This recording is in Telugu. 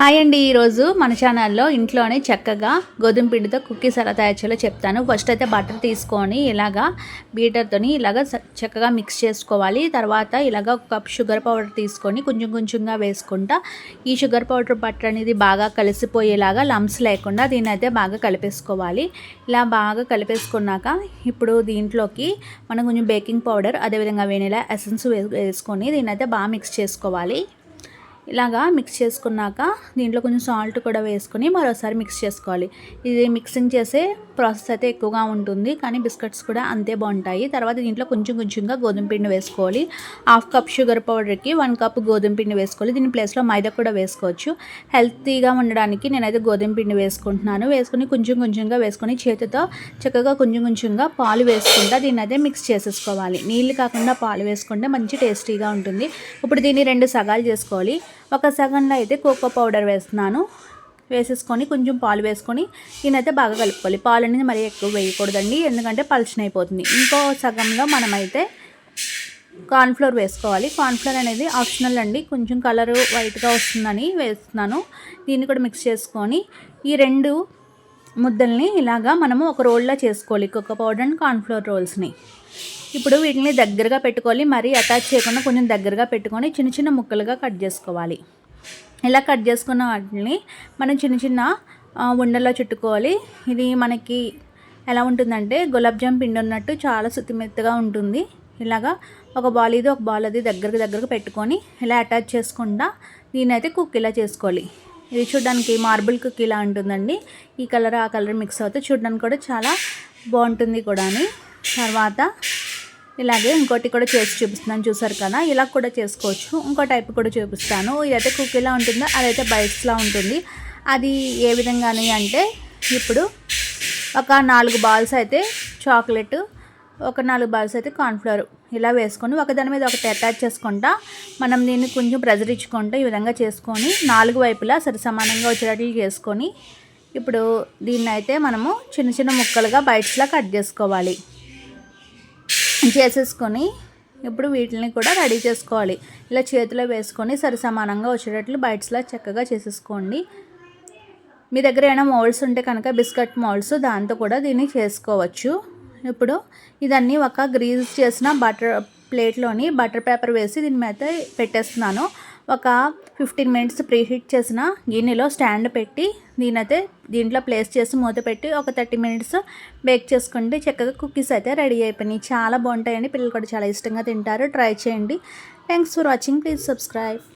హాయ్ అండి. ఈరోజు మన ఛానల్లో ఇంట్లోనే చక్కగా గోధుమ పిండితో కుక్కీస్ ఎలా తయారు చేయాలో చెప్తాను. ఫస్ట్ అయితే బటర్ తీసుకొని ఇలాగా బీటర్తోని ఇలాగా చక్కగా మిక్స్ చేసుకోవాలి. తర్వాత ఇలాగా ఒక కప్ షుగర్ పౌడర్ తీసుకొని కొంచెం కొంచెంగా వేసుకుంటా ఈ షుగర్ పౌడర్ బటర్ అనేది బాగా కలిసిపోయేలాగా లంప్స్ లేకుండా దీన్ని అయితే బాగా కలిపేసుకోవాలి. ఇలా బాగా కలిపేసుకున్నాక ఇప్పుడు దీంట్లోకి మనం కొంచెం బేకింగ్ పౌడర్ అదేవిధంగా వెనిలా ఎసెన్స్ వేసుకొని దీన్ని అయితే బాగా మిక్స్ చేసుకోవాలి. ఇలాగా మిక్స్ చేసుకున్నాక దీంట్లో కొంచెం సాల్ట్ కూడా వేసుకొని మరోసారి మిక్స్ చేసుకోవాలి. ఇది మిక్సింగ్ చేసే ప్రాసెస్ అయితే ఎక్కువగా ఉంటుంది, కానీ బిస్కెట్స్ కూడా అంతే బాగుంటాయి. తర్వాత దీంట్లో కొంచెం కొంచెంగా గోధుమ పిండి వేసుకోవాలి. హాఫ్ కప్ షుగర్ పౌడర్కి 1 కప్ గోధుమ పిండి వేసుకోవాలి. దీని ప్లేస్లో మైదా కూడా వేసుకోవచ్చు. హెల్తీగా ఉండడానికి నేనైతే గోధుమ పిండి వేసుకుంటున్నాను. వేసుకొని కొంచెం కొంచెంగా వేసుకొని చేతితో చక్కగా కొంచెం కొంచెంగా పాలు వేసుకుంటా దీన్ని అయితే మిక్స్ చేసేసుకోవాలి. నీళ్ళు కాకుండా పాలు వేసుకుంటే మంచి టేస్టీగా ఉంటుంది. ఇప్పుడు దీన్ని 2 సగాలు చేసుకోవాలి. ఒక సగంలో అయితే కోకో పౌడర్ వేస్తున్నాను. వేసేసుకొని కొంచెం పాలు వేసుకొని దీనైతే బాగా కలుపుకోవాలి. పాలు అనేది మరీ ఎక్కువ వేయకూడదండి, ఎందుకంటే పలుచన అయిపోతుంది. ఇంకో సగంలో మనమైతే కార్న్ఫ్లోర్ వేసుకోవాలి. కార్న్ఫ్లోర్ అనేది ఆప్షనల్ అండి, కొంచెం కలరు వైట్గా వస్తుందని వేస్తున్నాను. దీన్ని కూడా మిక్స్ చేసుకొని ఈ 2 ముద్దల్ని ఇలాగా మనము ఒక రోల్లో చేసుకోవాలి. కోకో పౌడర్ అండ్ కార్న్ఫ్లోర్ రోల్స్ని ఇప్పుడు వీటిని దగ్గరగా పెట్టుకోవాలి. మరీ అటాచ్ చేయకుండా కొంచెం దగ్గరగా పెట్టుకొని చిన్న చిన్న ముక్కలుగా కట్ చేసుకోవాలి. ఇలా కట్ చేసుకున్న వాటిని మనం చిన్న చిన్న ఉండల్లో చుట్టుకోవాలి. ఇది మనకి ఎలా ఉంటుందంటే గులాబ్ జామ్ పిండి ఉన్నట్టు చాలా సుతిమెత్తగా ఉంటుంది. ఇలాగా ఒక బాల్ ఇది ఒక బాల్ అది దగ్గరకు పెట్టుకొని ఇలా అటాచ్ చేసుకుంటా దీని అయితే కుక్కీలా చేసుకోవాలి. ఇది చూడడానికి మార్బుల్ కుక్కీలా ఉంటుందండి. ఈ కలర్ ఆ కలర్ మిక్స్ అవుతే చూడడానికి కూడా చాలా బాగుంటుంది కూడా. తర్వాత ఇలాగే ఇంకోటి కూడా చేసి చూపిస్తున్నాను, చూసారు కదా. ఇలా కూడా చేసుకోవచ్చు. ఇంకో టైప్ కూడా చూపిస్తాను. ఇదైతే కుక్కీలా ఉంటుందో అదైతే బైట్స్లా ఉంటుంది. అది ఏ విధంగాని అంటే ఇప్పుడు ఒక 4 బాల్స్ అయితే చాక్లెట్, ఒక 4 బాల్స్ అయితే కార్న్ఫ్లవర్ ఇలా వేసుకొని ఒకదాని మీద ఒకటి అటాచ్ చేసుకుంటా మనం దీన్ని కొంచెం ప్రెజర్ ఇచ్చుకుంటూ ఈ విధంగా చేసుకొని 4 వైపులా సరి సమానంగా వచ్చేటట్లు చేసుకొని ఇప్పుడు దీన్ని అయితే మనము చిన్న చిన్న ముక్కలుగా బైట్స్లా కట్ చేసుకోవాలి. చేసేసుకొని ఇప్పుడు వీటిని కూడా రెడీ చేసుకోవాలి. ఇలా చేతిలో వేసుకొని సరి సమానంగా వచ్చేటట్లు బైట్స్లా చక్కగా చేసేసుకోండి. మీ దగ్గర ఏమైనా మోల్డ్స్ ఉంటే కనుక బిస్కెట్ మోల్డ్స్ దాంతో కూడా దీన్ని చేసుకోవచ్చు. ఇప్పుడు ఇదన్నీ ఒక గ్రీజ్ చేసిన బటర్ ప్లేట్లోని బటర్ పేపర్ వేసి దీని మీద పెట్టేస్తున్నాను. ఒక 15 మినిట్స్ ప్రీ హీట్ చేసిన గిన్నెలో స్టాండ్ పెట్టి దీంట్లో ప్లేస్ చేసి మూత పెట్టి ఒక 30 మినిట్స్ బేక్ చేసుకుంటే చక్కగా కుక్కీస్ అయితే రెడీ అయిపోయినాయి. చాలా బాగుంటాయండి, పిల్లలు కూడా చాలా ఇష్టంగా తింటారు. ట్రై చేయండి. Thanks for watching. Please subscribe.